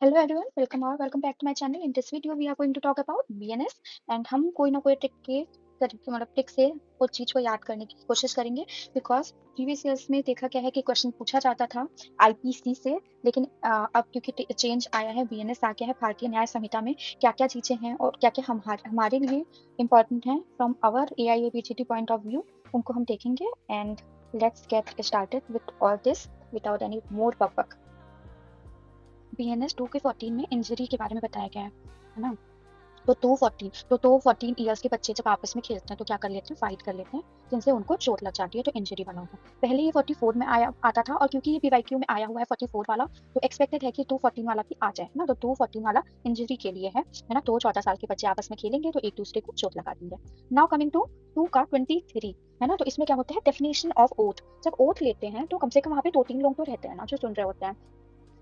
Hello everyone, welcome back to my channel. In this video we are going to talk about BNS and हम कोई ना कोई trick के तरीके मतलब ट्रिक से उस चीज़ को याद करने की कोशिश करेंगे। बिकॉज प्रीवियस ईयर्स में देखा गया है कि क्वेश्चन पूछा जाता था आईपीसी से, लेकिन अब क्योंकि चेंज आया है, बीएनएस आ गया है, भारतीय न्याय संहिता में क्या क्या चीज़ें हैं और क्या क्या हमारे लिए इम्पोर्टेंट हैं from our AIABGT point of view, उनको हम देखेंगे। And let's get started with all this without any more बकबक। बीएनएस 2 के 14 में इंजरी के बारे में बताया गया है ना। तो 14 ईयर्स के बच्चे जब आपस में खेलते हैं तो क्या कर लेते हैं, फाइट कर लेते हैं, जिनसे उनको चोट लग जाती है, तो इंजरी बना होता है। पहले ये 44 में आया आता था, और क्योंकि ये पीवाईक्यू में आया हुआ है 44 वाला, तो एक्सपेक्टेड है कि 214 वाला भी आ जाए ना। तो 214 वाला इंजरी के लिए है ना। तो 14 साल के बच्चे आपस में खेलेंगे तो एक दूसरे को चोट लगा देंगे। नाउ कमिंग टू 2 का 23 है ना। तो इसमें क्या होता है, डेफिनेशन ऑफ ओथ। जब ओथ लेते हैं तो कम से कम वहाँ पे 2-3 लोग तो रहते हैं ना जो सुन रहे होते हैं।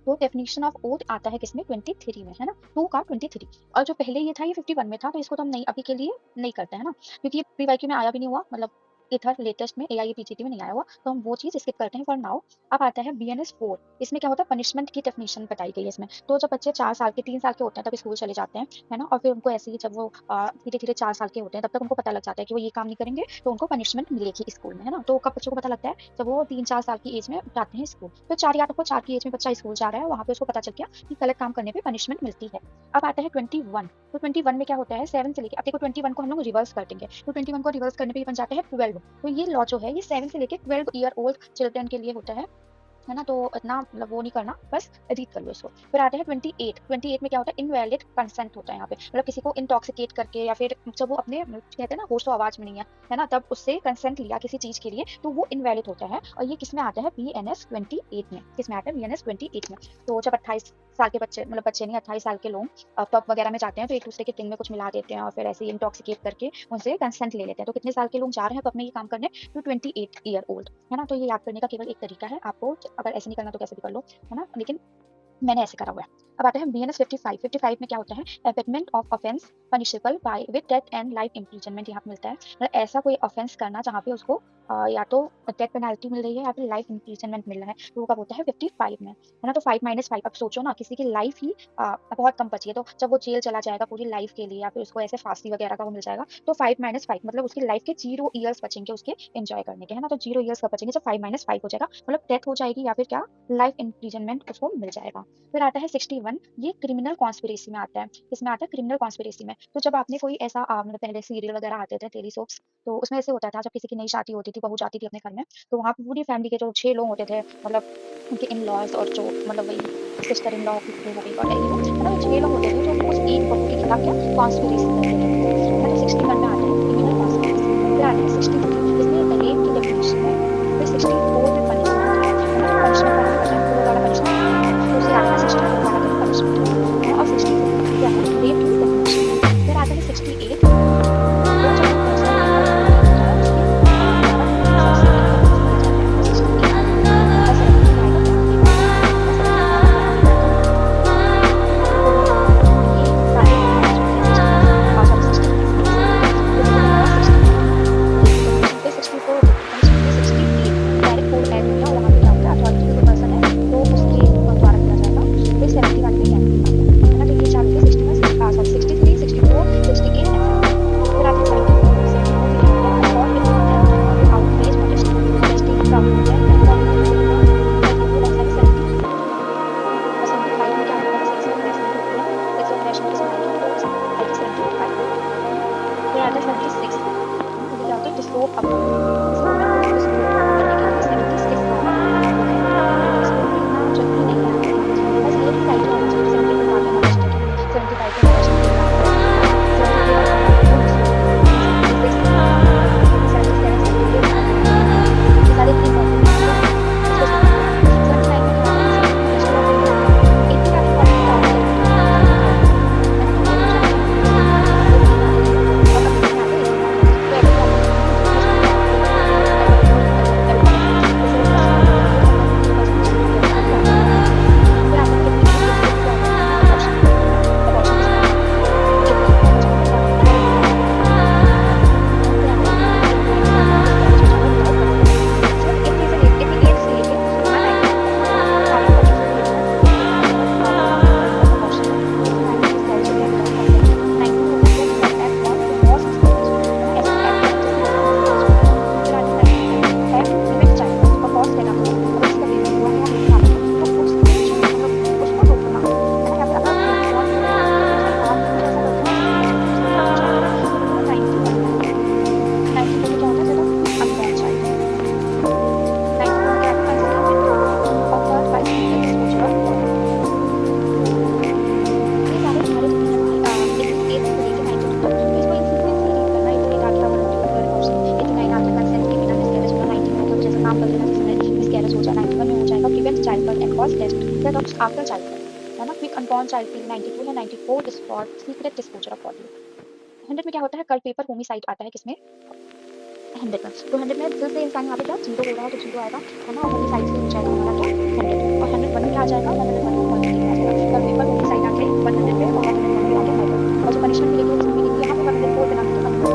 तो डेफिनेशन ऑफ ओथ आता है किसमें, 23 में, है ना। 2 का 23। और जो पहले ये था ये 51 में था, तो इसको तो हम नहीं अभी के लिए नहीं करते हैं ना, क्योंकि ये प्रीवाईक्यू में आया भी नहीं हुआ, मतलब ये था लेटेस्ट में, एआईपीजीटी में नहीं आया हुआ, तो हम वो चीज स्किप करते हैं फॉर नाउ। अब आता है बीएनएस 4। इसमें क्या होता है, पनिशमेंट की डेफिनेशन बताई गई है इसमें। तो जब बच्चे 4 साल के 3 साल के होते हैं तब स्कूल चले जाते हैं, है ना। और फिर उनको ऐसे ही जब वो धीरे धीरे 4 साल के होते हैं तब तक उनको पता लग जाता है कि वो ये काम नहीं करेंगे तो उनको पनिशमेंट मिलेगी स्कूल में, है ना। तो कब बच्चों को पता लगता है, जब वो 3-4 साल की एज में जाते हैं स्कूल। तो 4 या तो 4 की एज में बच्चा स्कूल जा रहा है, वहाँ पे उसको पता चल गया कि गलत काम करने पे पनिशमेंट मिलती है। अब आता है 21। तो 21 में क्या होता है, 7 से लेके, अब देखो 21 को हम लोग रिवर्स कर देंगे, तो 21 को रिवर्स करने पे ये बन जाता है 12। तो ये लॉ जो है ये 7 से लेके 12 ईयर ओल्ड चिल्ड्रन के लिए होता है ना। तो इतना मतलब वो नहीं करना, बस रीड कर लो इसको। फिर आते हैं 28 में क्या होता है, इनवैलिड कंसेंट होता है यहाँ पे, मतलब किसी को इंटॉक्सिकेट करके या फिर जब वो अपने कहते हैं ना होश तो आवाज में नहीं है ना, तब उससे कंसेंट लिया किसी चीज के लिए तो वो इनवैलिड होता है। और ये किसमें आता है, बीएनएस 28 में। किसमें आता है, बीएनएस 28 में। तो जब 28 साल के बच्चे, मतलब बच्चे नहीं, 28 साल के लोग पब वगैरह में जाते हैं तो एक दूसरे के टिंग में कुछ मिला देते हैं और फिर ऐसे ही इंटॉक्सिकेट करके उनसे कंसेंट ले लेते हैं। तो कितने साल के लोग जा रहे हैं पब में ये काम करने, तो 28 ईयर ओल्ड, है ना। तो ये याद करने का केवल एक तरीका है, आपको अगर ऐसे नहीं करना तो कैसे भी कर लो, है ना, लेकिन मैंने ऐसे करा हुआ है। अब आता है बीएनएस 55 में क्या होता है, abetment of offence punishable by with death and life imprisonment यहाँ पे मिलता है। मतलब ऐसा कोई ऑफेंस करना जहाँ पे उसको या तो डेथ पेनल्टी मिल रही है या फिर लाइफ इम्प्रिजनमेंट मिल रहा है, तो वो कब होता है 55 में, है ना। तो 5 - 5, अब सोचो ना, किसी की लाइफ ही बहुत कम बची है, तो जब वो जेल चला जाएगा पूरी लाइफ के लिए या फिर उसको ऐसे फांसी वगैरह का वो मिल जाएगा, तो 5 - 5 मतलब उसकी लाइफ के 0 ईयर्स बचेंगे उसके एंजॉय करने के, है ना। तो 0 ईयर्स कब बचेंगे, जब 5 - 5 हो जाएगा, मतलब डेथ हो जाएगी या फिर क्या, लाइफ इम्प्रिजनमेंट उसको मिल जाएगा। फिर आता है 61, ये क्रिमिनल कॉन्स्पिरेसी में आता है। किसमें आता है, क्रिमिनल कॉन्स्पिरेसी में। तो जब आपने कोई ऐसा मतलब पहले सीरियल वगैरह आते थे टेली सोप्स, तो उसमें ऐसे होता था जब किसी की नई शादी होती थी, बहू जाती थी अपने घर में, तो वहाँ पे पूरी फैमिली के जो 6 लोग होते थे, मतलब उनके इन लॉज और जो मतलब वही सिस्टर इन लॉ की हो गई और ये वो, है ना, 6 लोग होते थे जो उस एक बहू के खिलाफ क्या कॉन्स्पिरेसी करते थे, है ना। तो 61 में आता है क्रिमिनल कॉन्स्पिरेसी। फिर आता है 63, इसमें रेप की डेफिनेशन है। फिर 64 में पनिशमेंट है ना। तो पनिशमेंट वाला भी पता है, तो वो वाला पनिशमेंट क्या होता है, तो उसे याद रखना, 64 वाला भी पनिशमेंट है ना। और 65 क्या है, रेप की डेफिनेशन है। फिर आता है 68, तो जब कोई पर्सन आपका रेप होता है उसके द्वारा दूसरे से इनकम टैक्स लिया जाता है, तो 68 आता है। और 70 क्या आएगा, फैमिली प्लानिंग, है ना। 70 क्या आता है, फैमिली प्लानिंग, है ना। तो ये सारे हैं जो थे 68 सॉरी 63 में से। फिर देखो बचा 69, रेप की डेफिनेशन अनबॉर्न चाइल्ड के लिए 92 है, 94 is for secret disclosure of body. 100 में क्या होता है, कल्ट पेपर होमिसाइड आता है किसमें, 100 में। तो 100 में फिर से इंसान यहाँ पे क्या 0 हो रहा है तो 0 आएगा, है ना, और होमिसाइड से हो जाएगा हमारा क्या 100। और 101 में क्या आ जाएगा, 101 में मर्डर आ जाएगा। कल्ट पेपर होमिसाइड आ गया 100 पे, और 101 पे आ गया मर्डर। और जो पनिशमेंट मिलेगी वो किसमें मिलेगी, यहाँ पे 104 पे ना मिलेगी, 100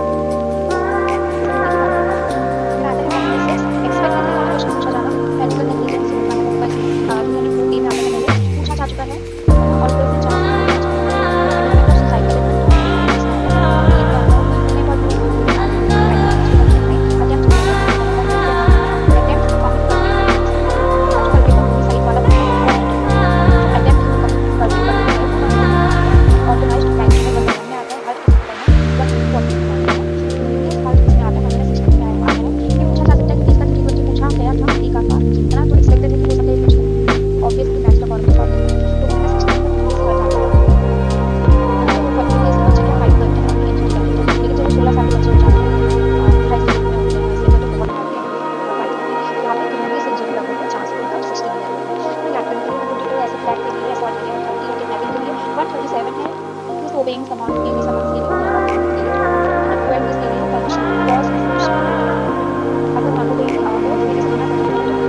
फिर आता है 106 एक्सपेक्ट करने वाला क्वेश्चन पूछा जाना, मेडिकल नेग्लिजेंस से होता है, बस 204 ए में आता है, पहले पूछा जा चुका है, और फिर से चांस पूछा जा चुका है। एडमिट ऑफ सुसाइड का देखो तो इसमें आता है, ये क्या होता है, कितने पर अटेम्प्ट टू कमिट सुसाइड वाला ऑर्गेनाइज्ड क्राइम में 111 में आता है, हर किसी को करना 140 में आता है। हर किसी में आता है 160 में आता है। ये पूछा जा सकता है कि इसका फ्रीक्वेंसी पूछा गया था डी का, है ना, तो एक्सपेक्टेड है कि हो सकता है कुछ ऑब्वियसली मैच का फॉर्मूला सॉल्व करना है, तो मैंने 60 में प्रीवियस कर जाता है, है ना, तो 40 में इसके बच्चे क्या फाइट करते हैं अपनी एज करते हैं, लेकिन चलो 16 साल के बच्चे हो जाते हैं, हाई स्कूल में होते हैं, इसलिए तो बहुत हार्ड है, फाइट करते हैं। यहाँ पे क्रिमिनली से इंजरी लगने का चांस होता है 60 ईयर में। तो याद करने के लिए 122 ऐसे फ्लैट के लिए, असॉल्ट के लिए, 130 किडनैपिंग के लिए, 137 है disobeying command के लिए, समझ के लिए, 112 इसके लिए परमिशन कॉज परमिशन, अगर मान लो कोई मेरे से बिना परमिशन के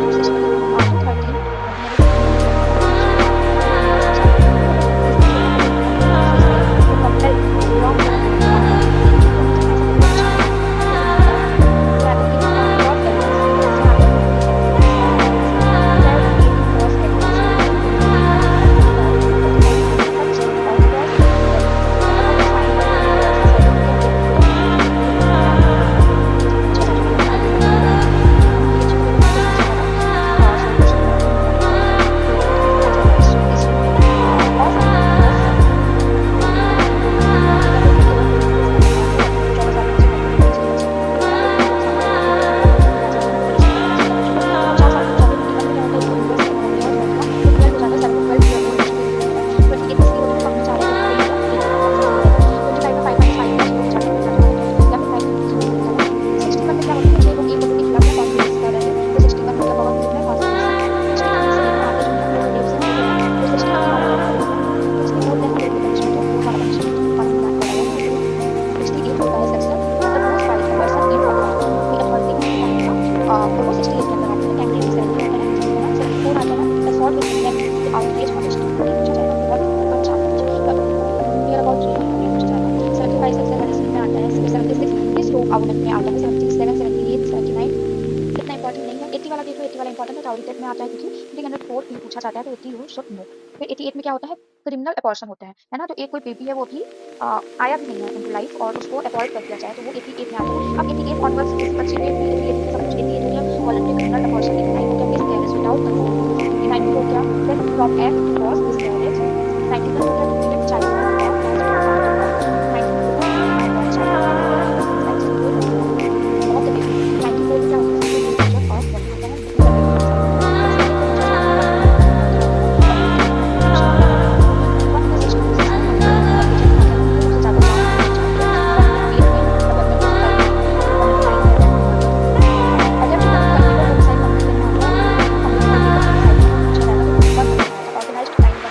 आफ्टर 13 आउटलेट में आता है 77, 78, 79 इतना इंपॉर्टेंट नहीं है। 80 वाला देखो, 80 वाला इंपॉर्टेंट है, टाउरी टेट में आता है क्योंकि 304 भी पूछा जाता है, तो 80 यू शुड नो। फिर 88 में क्या होता है, क्रिमिनल अपॉर्शन होता है ना, तो एक कोई बेबी है वो अभी आया भी नहीं है इनटू लाइफ और उसको अपॉर्ट कर दिया जाए, तो वो 88 में आता है। अब 88 ऑनवर्ड्स इस बच्चे में 88 में सब कुछ 88 हो गया, वॉलंटरी क्रिमिनल अपॉर्शन 89 हो गया, मिसकैरेज विदाउट कंसेंट 90 हो गया, then from act to cause miscarriage 91 हो गया, to kill child organised crime का